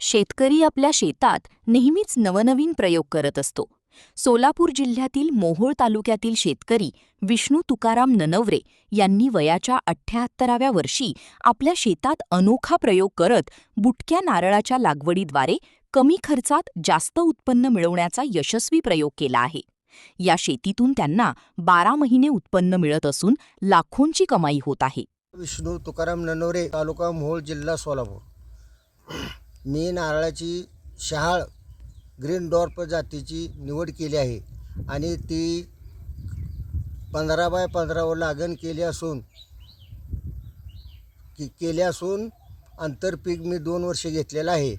शेतकरी आपल्या शेतात नेहमीच नवनवीन प्रयोग करत असतो. सोलापूर जिल्ह्यातील मोहोळ तालुक्यातील शेतकरी विष्णू तुकाराम ननवरे यांनी वयाच्या 78व्या वर्षी आपल्या शेतात अनोखा प्रयोग करत बुटक्या नारळाच्या लागवडीद्वारे कमी खर्चात जास्त उत्पन्न मिळवण्याचा यशस्वी प्रयोग केला आहे. या शेतीतून त्यांना 12 महिने उत्पन्न मिळत असून लाखोंची कमाई होत आहे. विष्णू तुकाराम ननवरे, तालुका मोहोळ, जिल्हा सोलापूर. मी नारळाची शहाळ ग्रीन डॉर्फ जातीची निवड केली आहे आणि ती 15 बाय 15 लागण केली असून आंतरपीक मी 2 वर्षे घेतलेलं आहे.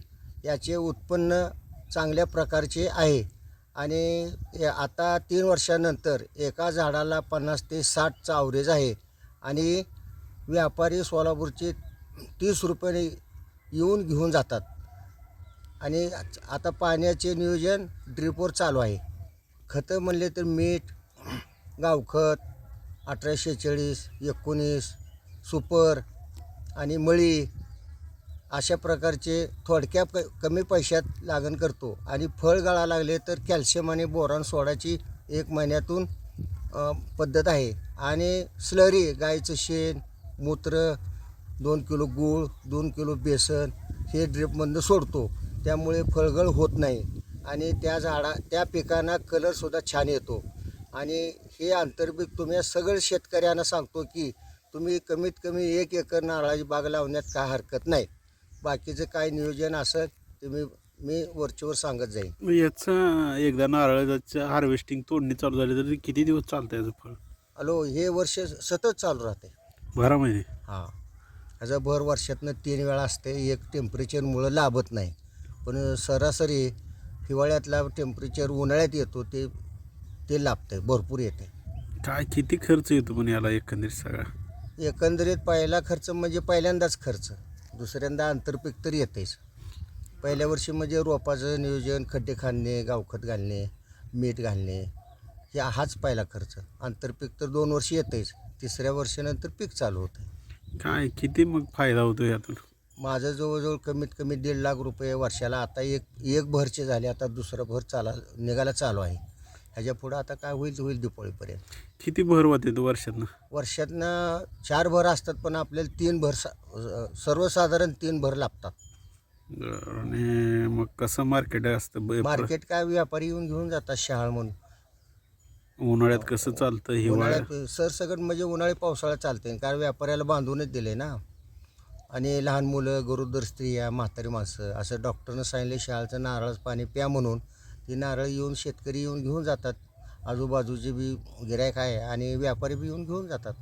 याचे उत्पन्न चांगल्या प्रकारचे आहे आणि आता 3 वर्षानंतर एका झाडाला 50 ते 60चा ॲव्हरेज आहे आणि व्यापारी सोलापूरचे 30 रुपये येऊन घेऊन जातात. आणि आता पाण्याचे नियोजन ड्रिपवर चालू आहे. खतं म्हणले तर मीठ, गावखत 1846, 19, सुपर आणि मळी अशा प्रकारचे कमी पैशात लागण करतो. आणि फळ गळा लागले तर कॅल्शियम आणि बोरॉन सोडाची 1 महिन्यातून पद्धत आहे. आणि स्लरी, गाईचं शेण, मूत्र, 2 किलो गूळ, 2 किलो बेसन हे ड्रिपमधनं सोडतो. त्यामुळे फळगळ होत नाही आणि त्या पिकांना कलरसुद्धा छान येतो. आणि हे आंतरपीक तुम्ही सगळ्या शेतकऱ्यांना सांगतो की तुम्ही कमीत कमी 1 एकर नारळाची बाग लावण्यात काय हरकत नाही. बाकीचं काय नियोजन असेल ते मी वरचेवर सांगत जाईन. याचं एकदा नारळाचं हार्वेस्टिंग तोडणी चालू झाली तर किती दिवस चालतं याचं फळ? हे वर्ष सतत चालू राहते. 12 महिने. हां, ह्याचं भर वर्षातनं 3 वेळा असते. एक टेम्परेचरमुळं लाभत नाही, पण सरासरी हिवाळ्यातला टेम्परेचर उन्हाळ्यात येतो ते लाभतं, भरपूर येते. काय किती खर्च येतो पण याला एकंदरीत सगळा? एकंदरीत पहिला खर्च म्हणजे पहिल्यांदाच खर्च, दुसऱ्यांदा आंतरपीक तर येतेच. पहिल्या वर्षी म्हणजे रोपाचं नियोजन, खड्डे खाणणे, गावखत घालणे, मीठ घालणे हाच पहिला खर्च. आंतरपीक तर 2 वर्ष येतेच. 3ऱ्या वर्षानंतर पीक चालू होतं. काय किती मग फायदा होतो यातून? माझं जवळजवळ कमीत कमी 1.5 लाख रुपये वर्षाला. आता एक भरचे झाले, आता दुसरं भर निघायला चालू आहे. ह्याच्या पुढं आता काय होईल दिपावळीपर्यंत. किती भर होते तो वर्षातनं 4 भर असतात, पण आपल्याला 3 भर सर्वसाधारण 3 भर लागतात. आणि मग कसं मार्केट असतं? मार्केट काय व्यापारी येऊन घेऊन जातात शहाळ म्हणून. उन्हाळ्यात कसं चालतं? उन्हाळ्यात सरसकट म्हणजे उन्हाळी पावसाळ्यात चालते, कारण व्यापाऱ्याला बांधूनच दिले ना. आणि लहान मुलं, गरोदर स्त्रिया, म्हातारी माणसं असं डॉक्टरनं सांगितले शहाळचं नारळाचं पाणी प्या म्हणून. ती नारळ शेतकरी येऊन घेऊन जातात. आजूबाजूचे बी गिरायक आहे आणि व्यापारी बी येऊन घेऊन जातात.